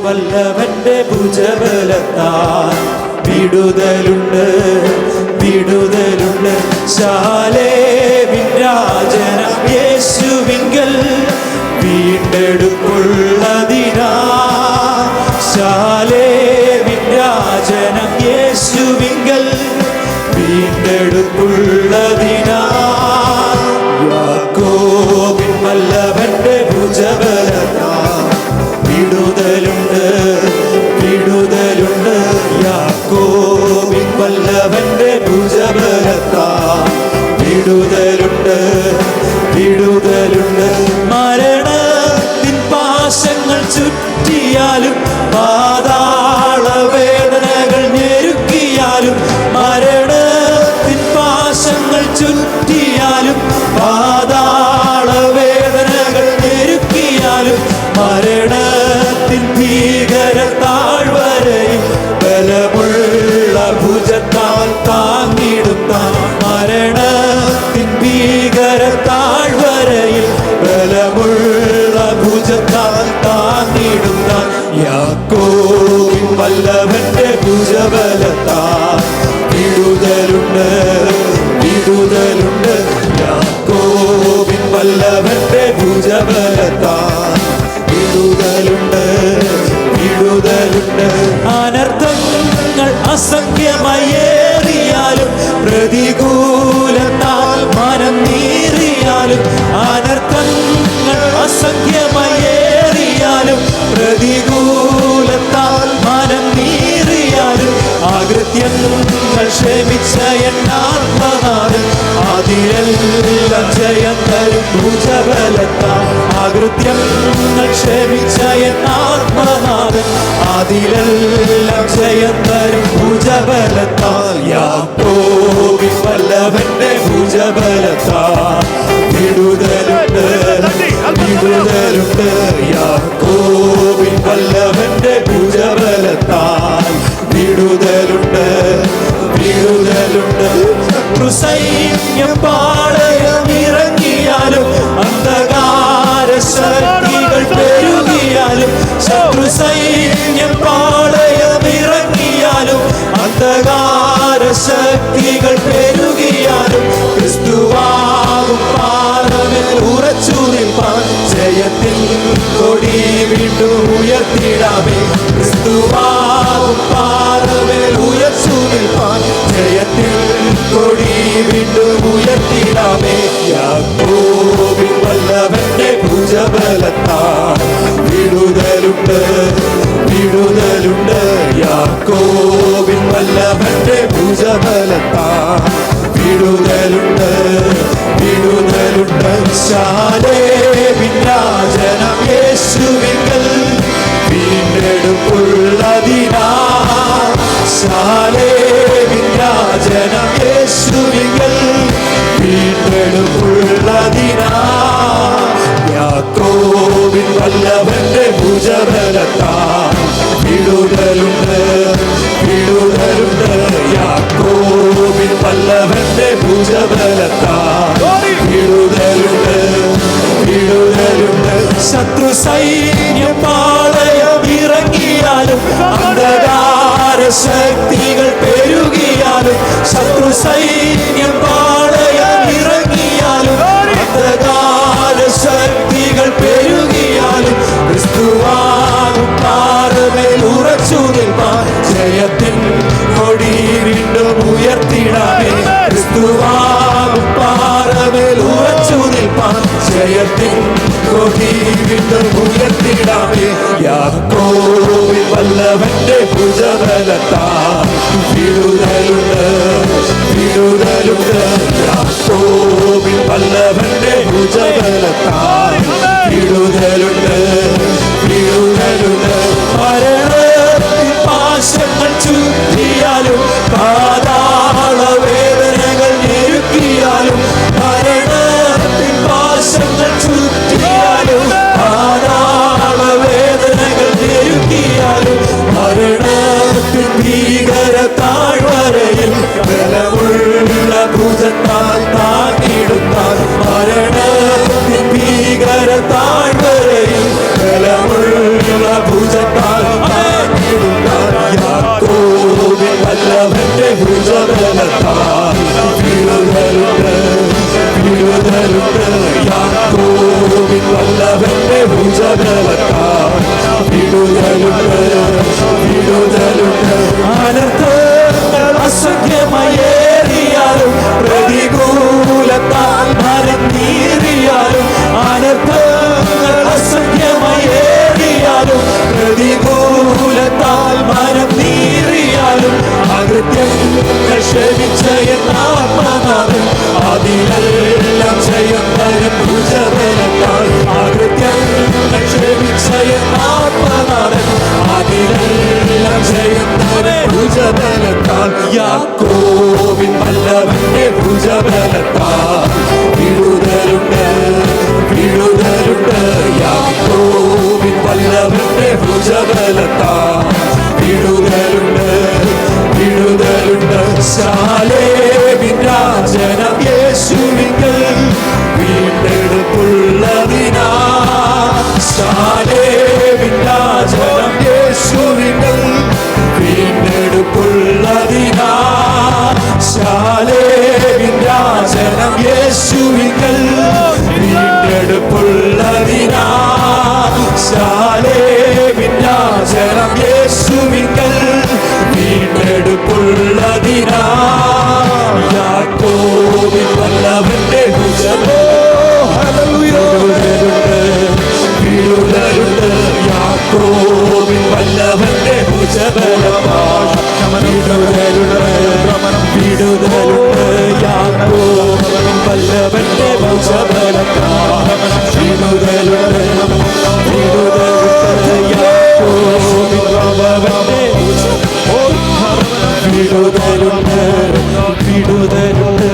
വല്ലവന്റെ ഭുജബലത്താൽ വിടുതലുണ്ട്, വിടുതലുണ്ട്. ശാലേമിൻ രാജനം യേശുവിങ്കൽ വീണ്ടെടുപ്പുള്ളതിനാ. ശാലേമിൻ രാജനം യേശുവിങ്കൽ വീണ്ടെടുപ്പുള്ളതിനാ. യാക്കോബിൻ വല്ലവന്റെ ഭുജബലത്താൽ വിടുതലുണ്ട്, വിടുതലുണ്ട്. യാക്കോബിൻ വല്ലവന്റെ ഭുജബലത്താൽ വിടുതലുണ്ട്, വിടുതലുണ്ട്. മരണത്തിൻ പാശങ്ങൾ ചുറ്റിയാലും പാതാള വേദനകൾ ഞെരുക്കിയാലും, മരണത്തിൻ പാശങ്ങൾ ചുറ്റിയാലും പാതാള വേദനകൾ ഞെരുക്കിയാലും, മരണത്തിൻ ഭീകര താഴ്വരയിൽ ബലമുള്ള ഭുജത്താൽ താങ്ങിടുന്ന, മരണത്തിൻ ഭീകര താഴ്വരയിൽ ബലമുള്ള ഭുജത്താൽ താങ്ങിടുന്ന. യാക്കോബിൻ വല്ലവന്റെ ഭുജബലത്താൽ വിടുതലുണ്ട്, വിടുതലുണ്ട്. യാക്കോബിൻ വല്ലവന്റെ ഭുജബലത്താൽ വിടുതലുണ്ട്, വിടുതലുണ്ട്. അനർത്ഥങ്ങൾ അസംഖ്യമായേറിയാലും പ്രതികൂലത്താൽ മനം നീറിയാലും, അനർത്ഥങ്ങൾ അസംഖ്യമായേറിയാലും പ്രതികൂലത്താൽ മനം നീറിയാലും, അകൃത്യങ്ങൾ ക്ഷമിച്ച എന്നാത്മനാഥൻ അതിലെല്ലാം ജയം തരും ഭുജബലത്താൽ. അകൃത്യങ്ങൾ ക്ഷമിച്ച എന്നാത്മനാഥൻ അതിലെല്ലാം ജയം തരും ഭുജബലത്താൽ. യാക്കോബിൻ വല്ലവന്റെ ഭുജബലത്താൽ വിടുതലുണ്ട്, വിടുതലുണ്ട്. യാക്കോബിൻ വല്ലവന്റെ ഭുജബലത്താൽ വിടുതലുണ്ട്, വിടുതലുണ്ട്. ശത്രുസൈന്യം പാളയം ഇറങ്ങിയാലും അന്ധകാര ശക്തികൾ പെരുകിയാലും, ശത്രുസൈന്യം പാളയം ഇറങ്ങിയാലും അന്ധകാര ശക്തികൾ പെരുകിയാലും, ക്രിസ്തുവാകും പാറമേൽ ഉറച്ചു നിൽപ്പാൻ ജയത്തിൽ കൊടി വീണ്ടും ഉയർത്തിടാമേ. ക്രിസ്തുവാകും പാറമേൽ ഉയർച്ചു നിൽപ്പാൻ ജയത്തിൽ കൊടി വീണ്ടും ഉയർത്തിടാമേ. യാക്കോബിൻ വല്ലവന്റെ ഭുജബലത്താൽ വിടുതലുണ്ട്, വിടുതലുണ്ട്. യാക്കോബിൻ വല്ലവന്റെ ഭുജബലത്താൽ വിടുതലുണ്ട്, വിടുതലുണ്ട്. ശാലേമിൻ രാജനം യേശുവിങ്കൽ വീണ്ടെടുപ്പുള്ളതിനാ. ശാലേമിൻ രാജനം യേശുവിങ്കൽ വീണ്ടെടുപ്പുള്ളതിനാ. യാക്കോബിൻ വല്ലവന്റെ ഭുജബലത്താൽ വിടുതലുണ്ട്, വിടുതലുണ്ട്. യാക്കോബിൻ വല്ലവന്റെ ഭുജബലത്താൽ വിടുതലുണ്ട്, വിടുതലുണ്ട്. ശത്രു സൈന്യം പാളയം ഇറങ്ങിയാലും അന്ധകാര ശക്തികൾ പെരുകിയാലും, ശത്രു സൈന്യം പാളയം ഇറങ്ങിയാലും അന്ധകാര ശക്തികൾ പെരുകിയാലും, ക്രിസ്തുവാകും പാറമേൽ ഉറച്ചു നിൽപ്പാൻ ജയത്തിൻ കൊടി വീണ്ടും ഉയർത്തിടാമേ. ക്രിസ്തുവാകും പാറമേൽ ഉറച്ചു നിൽപ്പാൻ ജയത്തിൻ കൊടി വീണ്ടും ഉയർത്തിടാമേ. യാക്കോബിൻ വല്ലവന്റെ ഭുജബലത്താൽ വിടുതലുണ്ട്, വിടുതലുണ്ട്. യാക്കോബിൻ വല്ലവന്റെ ഭുജബലത്താൽ വിടുതലുണ്ട്, വിടുതലുണ്ട്. മരണത്തിൻ പാശങ്ങൾ ചുറ്റിയാലും പാതാള വേദനകൾ ഞെരുക്കിയാലും, മരണത്തിൻ പാശങ്ങൾ ചുറ്റിയാലും പാതാള വേദനകൾ ഞെരുക്കിയാലും, മരണത്തിൻ ഭീകര താഴ്വരയിൽ ബലമുള്ള ഭുജത്താൽ താങ്ങിടുന്ന, മരണത്തിൻ ഭീകര താഴ്വരയിൽ ഭുജബലത്താൽ വിടുതലുണ്ട് വിടുതലുണ്ട് യാക്കോബിൻ വല്ലഭന്റെ ഭുജബലത്താൽ വിടുതലുണ്ട് വിടുതലുണ്ട് അനർത്ഥങ്ങൾ അസംഖ്യമായേറിയാലും പ്രതികൂലത്താൽ മരം നീറിയാലും അനർത്ഥങ്ങൾ അസംഖ്യമായേറിയാലും പ്രതികൂലത്താൽ മരം നീറിയാലും അകൃത്യങ്ങൾ ക്ഷമിച്ച എന്നാത്മനാഥൻ അതിലെല്ലാം ചെയ്യുന്നവൻ ഭുജബലത്താൽ അകൃത്യങ്ങൾ ക്ഷമിച്ച എന്നാത്മനാഥൻ അതിലെല്ലാം ചെയ്യുന്നവൻ ഭുജബലത്താൽ യാക്കോബിൻ വല്ലഭന്റെ ഭുജബലത്താൽ വിടുതലുണ്ട് വിടുതലുണ്ട് യാക്കോബിൻ വല്ലഭന്റെ ഭുജബലത്താൽ വിടുതലുണ്ട് വിടുതലുണ്ട് ശാലേമിൻ രാജനം യേശുവിങ്കൽ വീണ്ടെടുപ്പുള്ളതിനാ ശാലേമിൻ രാജനം യേശുവിങ്കൽ വീണ്ടെടുപ്പുള്ളതിനാ ശാലേമിൻ രാജനം യേശുവിങ്കൽ വീണ്ടെടുപ്പുള്ളതിനാ ശാലേമിൻ രാജനം യേശുവിങ്കൽ വീണ്ടെടുപ്പുള്ളതിനാ യാക്കോബിൻ വല്ലഭന്റെ ഭുജബലത്താൽ വിടുതലുണ്ട് യാക്കോബിൻ വല്ലഭന്റെ ഭുജബലത്താൽ വിടുതലുണ്ട് യാക്കോബിൻ വല്ലഭന്റെ ഭുജബലത്താൽ വിടുതലുണ്ട് വിടുതലുണ്ട് യാക്കോബിൻ വല്ലഭന്റെ വിടുതലുണ്ട് വിടുതലുണ്ട്